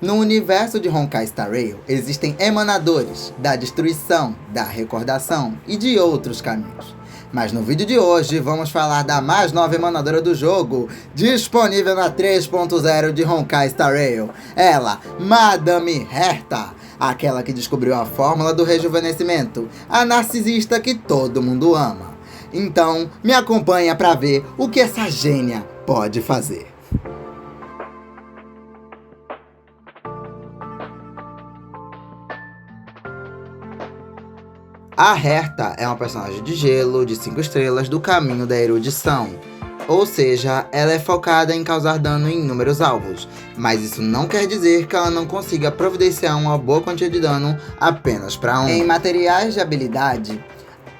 No universo de Honkai Star Rail, existem emanadores da destruição, da recordação e de outros caminhos. Mas no vídeo de hoje vamos falar da mais nova emanadora do jogo, disponível na 3.0 de Honkai Star Rail. Ela, Madame Herta, aquela que descobriu a fórmula do rejuvenescimento, a narcisista que todo mundo ama. Então, me acompanha pra ver o que essa gênia pode fazer. A Herta é uma personagem de gelo de 5 estrelas do caminho da erudição. Ou seja, ela é focada em causar dano em inúmeros alvos, mas isso não quer dizer que ela não consiga providenciar uma boa quantia de dano apenas para um. Em materiais de habilidade,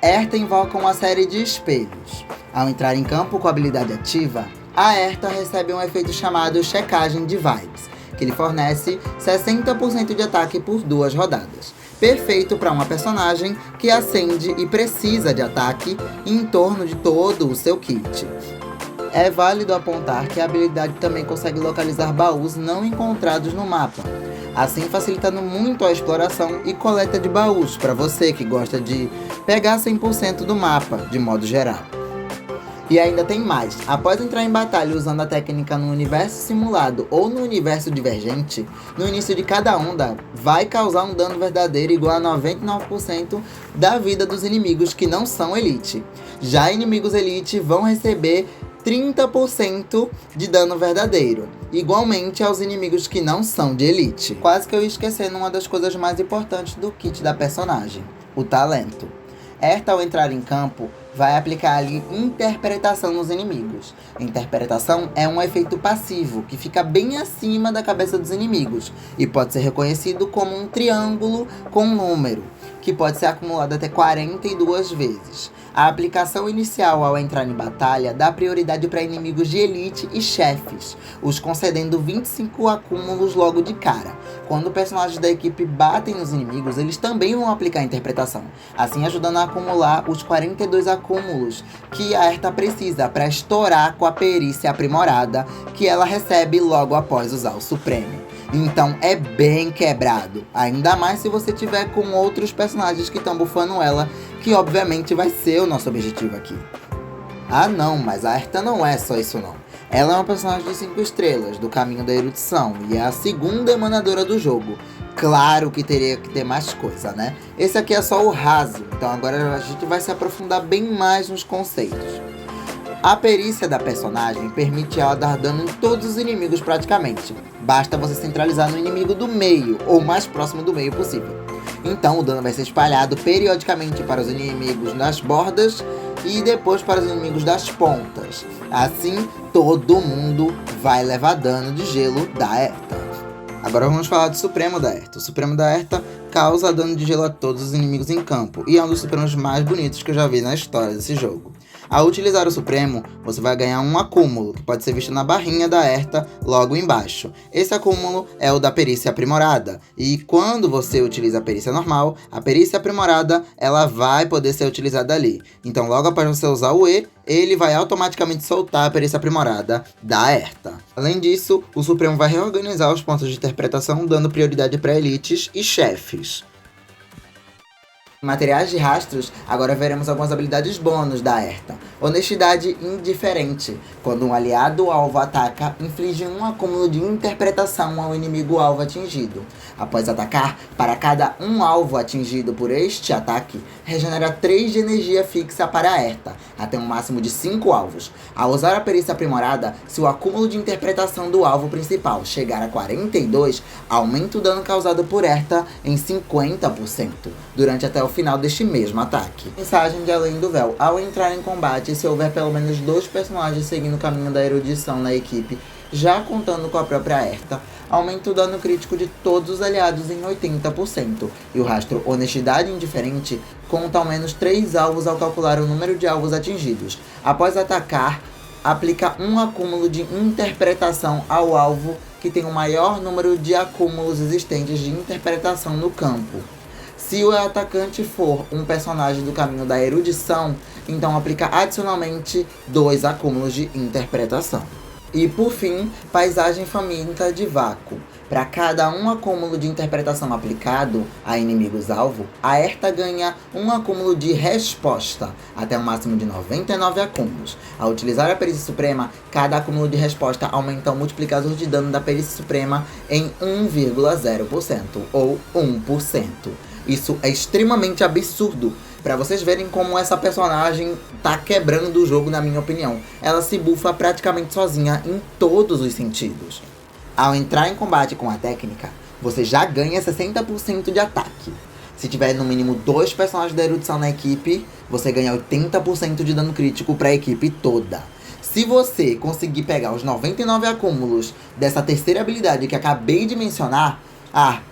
Herta invoca uma série de espelhos. Ao entrar em campo com a habilidade ativa, a Herta recebe um efeito chamado checagem de vibes, que lhe fornece 60% de ataque por 2 rodadas. Perfeito para uma personagem que acende e precisa de ataque em torno de todo o seu kit. É válido apontar que a habilidade também consegue localizar baús não encontrados no mapa, assim facilitando muito a exploração e coleta de baús para você que gosta de pegar 100% do mapa, de modo geral. E ainda tem mais, após entrar em batalha usando a técnica no universo simulado ou no universo divergente, no início de cada onda vai causar um dano verdadeiro igual a 99% da vida dos inimigos que não são Elite. Já inimigos Elite vão receber 30% de dano verdadeiro, igualmente aos inimigos que não são de Elite. Quase que eu ia esquecendo uma das coisas mais importantes do kit da personagem, o talento. Herta, ao entrar em campo, vai aplicar ali interpretação nos inimigos. Interpretação é um efeito passivo que fica bem acima da cabeça dos inimigos e pode ser reconhecido como um triângulo com um número, que pode ser acumulado até 42 vezes. A aplicação inicial ao entrar em batalha dá prioridade para inimigos de elite e chefes, os concedendo 25 acúmulos logo de cara. Quando personagens da equipe batem nos inimigos, eles também vão aplicar a interpretação, assim ajudando a acumular os 42 acúmulos que a Herta precisa para estourar com a perícia aprimorada que ela recebe logo após usar o Supremo. Então é bem quebrado, ainda mais se você tiver com outros personagens que estão bufando ela, que obviamente vai ser o nosso objetivo aqui. Ah não, mas a Herta não é só isso não. Ela é uma personagem de 5 estrelas, do caminho da erudição, e é a segunda emanadora do jogo. Claro que teria que ter mais coisa, né? Esse aqui é só o raso, então agora a gente vai se aprofundar bem mais nos conceitos. A perícia da personagem permite ela dar dano em todos os inimigos praticamente. Basta você centralizar no inimigo do meio, ou mais próximo do meio possível. Então o dano vai ser espalhado periodicamente para os inimigos nas bordas e depois para os inimigos das pontas. Assim, todo mundo vai levar dano de gelo da Herta. Agora vamos falar do Supremo da Herta. O Supremo da Herta causa dano de gelo a todos os inimigos em campo e é um dos Supremos mais bonitos que eu já vi na história desse jogo. Ao utilizar o Supremo, você vai ganhar um acúmulo, que pode ser visto na barrinha da Herta logo embaixo. Esse acúmulo é o da perícia aprimorada, e quando você utiliza a perícia normal, a perícia aprimorada ela vai poder ser utilizada ali. Então logo após você usar o E, ele vai automaticamente soltar a perícia aprimorada da Herta. Além disso, o Supremo vai reorganizar os pontos de interpretação, dando prioridade para elites e chefes. Em materiais de rastros, agora veremos algumas habilidades bônus da Herta. Honestidade indiferente. Quando um aliado alvo ataca, inflige um acúmulo de interpretação ao inimigo alvo atingido. Após atacar, para cada um alvo atingido por este ataque, regenera 3 de energia fixa para a Herta, até um máximo de 5 alvos. Ao usar a perícia aprimorada, se o acúmulo de interpretação do alvo principal chegar a 42, aumenta o dano causado por Herta em 50%, durante até o final deste mesmo ataque. Mensagem de Além do Véu. Ao entrar em combate, se houver pelo menos 2 personagens seguindo o caminho da erudição na equipe, já contando com a própria Herta, aumenta o dano crítico de todos os aliados em 80%, e o rastro Honestidade Indiferente conta ao menos 3 alvos ao calcular o número de alvos atingidos. Após atacar, aplica um acúmulo de interpretação ao alvo que tem o maior número de acúmulos existentes de interpretação no campo. Se o atacante for um personagem do caminho da erudição, então aplica adicionalmente 2 acúmulos de interpretação. E por fim, paisagem faminta de vácuo. Para cada um acúmulo de interpretação aplicado a inimigos-alvo, a Erta ganha um acúmulo de resposta, até um máximo de 99 acúmulos. Ao utilizar a Perícia Suprema, cada acúmulo de resposta aumenta o multiplicador de dano da Perícia Suprema em 1,0%, ou 1%. Isso é extremamente absurdo, pra vocês verem como essa personagem tá quebrando o jogo, na minha opinião. Ela se bufa praticamente sozinha em todos os sentidos. Ao entrar em combate com a técnica, você já ganha 60% de ataque. Se tiver no mínimo 2 personagens da erudição na equipe, você ganha 80% de dano crítico pra equipe toda. Se você conseguir pegar os 99 acúmulos dessa terceira habilidade que acabei de mencionar,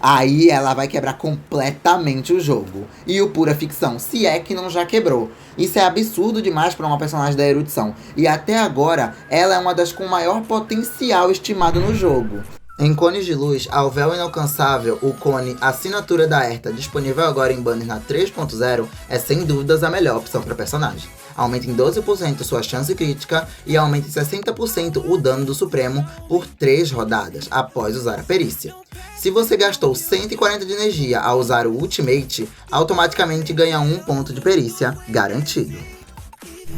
aí ela vai quebrar completamente o jogo. E o Pura Ficção, se é que não já quebrou. Isso é absurdo demais para uma personagem da erudição. E até agora, ela é uma das com maior potencial estimado no jogo. Em cones de luz, ao véu inalcançável, o cone Assinatura da Erta, disponível agora em banners na 3.0, é sem dúvidas a melhor opção para personagem. Aumenta em 12% sua chance crítica e aumenta em 60% o dano do Supremo por 3 rodadas, após usar a perícia. Se você gastou 140 de energia ao usar o Ultimate, automaticamente ganha 1 ponto de perícia garantido.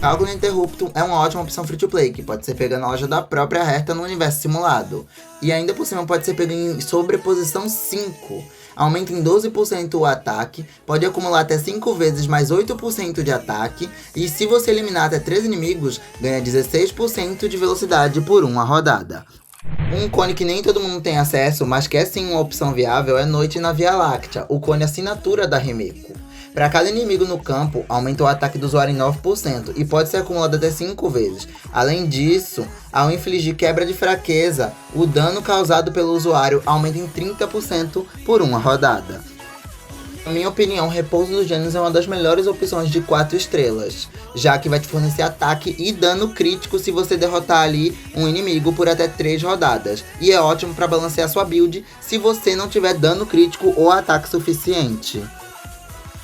Cálculo Interrupto é uma ótima opção free-to-play, que pode ser pega na loja da própria Erta no universo simulado. E ainda por cima pode ser pega em sobreposição 5. Aumenta em 12% o ataque, pode acumular até 5 vezes mais 8% de ataque, e se você eliminar até 3 inimigos, ganha 16% de velocidade por uma rodada. Um cone que nem todo mundo tem acesso, mas que é sim uma opção viável, é Noite na Via Láctea, o cone Assinatura da Remeko. Para cada inimigo no campo, aumenta o ataque do usuário em 9% e pode ser acumulado até 5 vezes. Além disso, ao infligir quebra de fraqueza, o dano causado pelo usuário aumenta em 30% por uma rodada. Na minha opinião, Repouso dos Gênios é uma das melhores opções de 4 estrelas, já que vai te fornecer ataque e dano crítico se você derrotar ali um inimigo por até 3 rodadas. E é ótimo para balancear sua build se você não tiver dano crítico ou ataque suficiente.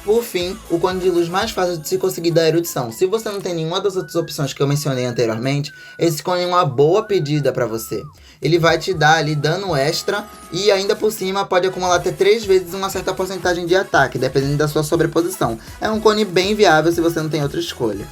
Por fim, o cone de luz mais fácil de se conseguir da erudição. Se você não tem nenhuma das outras opções que eu mencionei anteriormente, esse cone é uma boa pedida para você. Ele vai te dar ali dano extra e ainda por cima pode acumular até 3 vezes uma certa porcentagem de ataque, dependendo da sua sobreposição. É um cone bem viável se você não tem outra escolha.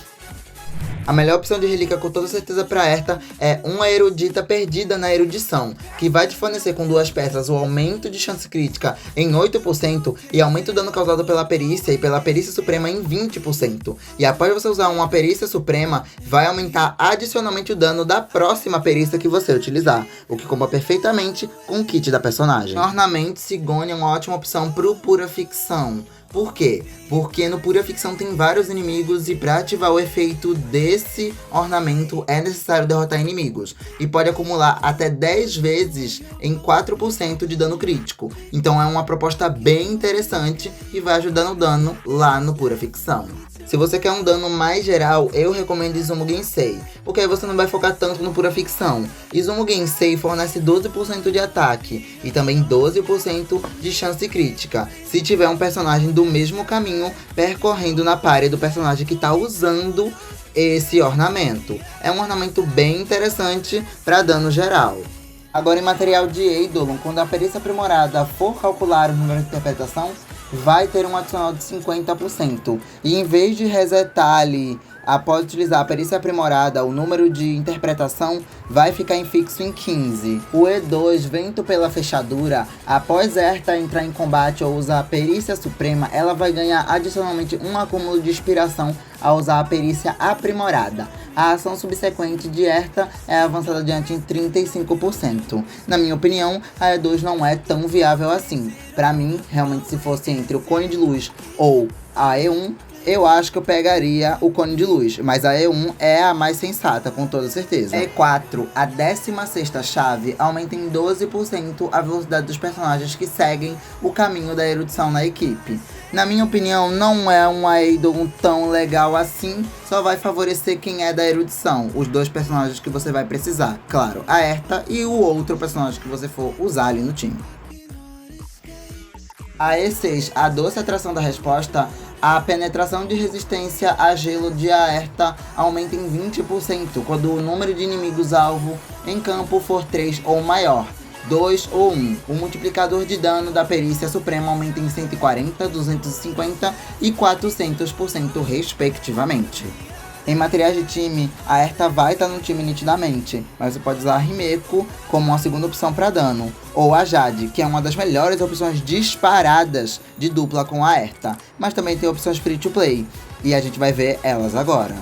A melhor opção de relíquia com toda certeza para Erta é uma erudita perdida na erudição, que vai te fornecer com 2 peças o aumento de chance crítica em 8% e aumenta o dano causado pela perícia e pela perícia suprema em 20%. E após você usar uma perícia suprema, vai aumentar adicionalmente o dano da próxima perícia que você utilizar, o que comba perfeitamente com o kit da personagem. Ornamento Sigone é uma ótima opção pro Pura Ficção. Por quê? Porque no Pura Ficção tem vários inimigos e para ativar o efeito desse ornamento é necessário derrotar inimigos. E pode acumular até 10 vezes em 4% de dano crítico. Então é uma proposta bem interessante e vai ajudar no dano lá no Pura Ficção. Se você quer um dano mais geral, eu recomendo Izumo Gensei, porque aí você não vai focar tanto no Pura Ficção. Izumo Gensei fornece 12% de ataque e também 12% de chance crítica, se tiver um personagem do mesmo caminho percorrendo na party do personagem que está usando esse ornamento. É um ornamento bem interessante para dano geral. Agora, em material de Eidolon, quando a perícia aprimorada for calcular o número de interpretação, vai ter um adicional de 50%. E em vez de resetar ali, após utilizar a perícia aprimorada, o número de interpretação vai ficar em fixo em 15. O E2, Vento pela Fechadura, após Erta entrar em combate ou usar a perícia suprema, ela vai ganhar adicionalmente um acúmulo de inspiração ao usar a perícia aprimorada. A ação subsequente de Erta é avançada adiante em 35%. Na minha opinião, a E2 não é tão viável assim. Pra mim, realmente, se fosse entre o Cone de Luz ou a E1, eu acho que eu pegaria o Cone de Luz, mas a E1 é a mais sensata, com toda certeza. E4, a 16ª chave, aumenta em 12% a velocidade dos personagens que seguem o caminho da erudição na equipe. Na minha opinião, não é um Eidolon tão legal assim, só vai favorecer quem é da erudição, os 2 personagens que você vai precisar, claro, a Erta e o outro personagem que você for usar ali no time. A E6, a Doce Atração da Resposta, A penetração de resistência a gelo de Aerta aumenta em 20% quando o número de inimigos-alvo em campo for 3 ou maior, 2 ou 1. O multiplicador de dano da perícia suprema aumenta em 140%, 250% e 400% respectivamente. Em materiais de time, a Aerta vai estar no time nitidamente, mas você pode usar a Himeko como uma segunda opção para dano, ou a Jade, que é uma das melhores opções disparadas de dupla com a Aerta, mas também tem opções free to play, e a gente vai ver elas agora.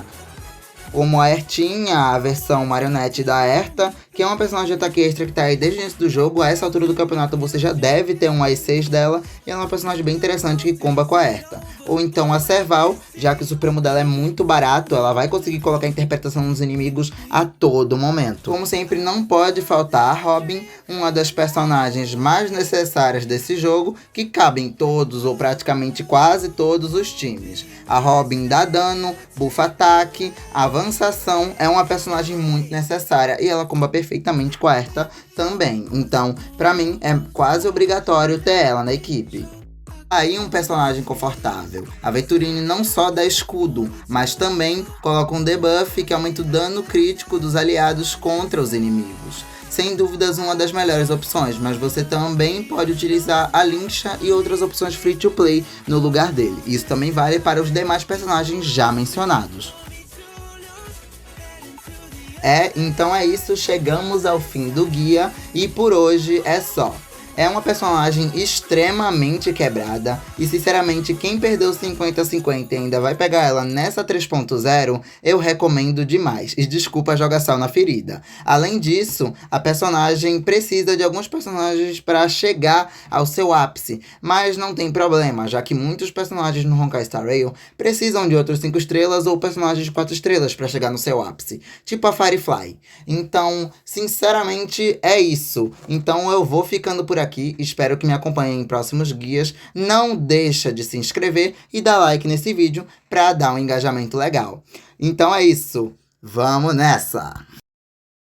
Como a Aertinha, a versão marionete da Aerta, que é uma personagem de ataque extra que tá aí desde o início do jogo. A essa altura do campeonato você já deve ter um A6 dela, e ela é uma personagem bem interessante que comba com a Aerta. Ou então a Serval, já que o supremo dela é muito barato, ela vai conseguir colocar interpretação nos inimigos a todo momento. Como sempre, não pode faltar a Robin, uma das personagens mais necessárias desse jogo, que cabe em todos ou praticamente quase todos os times. A Robin dá dano, bufa ataque, avançação, é uma personagem muito necessária e ela comba perfeitamente com a Aerta também. Então, pra mim, é quase obrigatório ter ela na equipe. Aí um personagem confortável. A Venturine não só dá escudo, mas também coloca um debuff que aumenta o dano crítico dos aliados contra os inimigos. Sem dúvidas uma das melhores opções, mas você também pode utilizar a Lincha e outras opções free to play no lugar dele. Isso também vale para os demais personagens já mencionados. Então é isso, chegamos ao fim do guia e por hoje é só. É uma personagem extremamente quebrada e sinceramente quem perdeu 50-50 e ainda vai pegar ela nessa 3.0, eu recomendo demais. E desculpa jogar sal na ferida. Além disso, a personagem precisa de alguns personagens para chegar ao seu ápice, mas não tem problema, já que muitos personagens no Honkai Star Rail precisam de outros 5 estrelas ou personagens de 4 estrelas para chegar no seu ápice, tipo a Firefly. Então, sinceramente, é isso. Então eu vou ficando por aqui, espero que me acompanhem em próximos guias. Não deixa de se inscrever e dar like nesse vídeo para dar um engajamento legal. Então é isso, vamos nessa!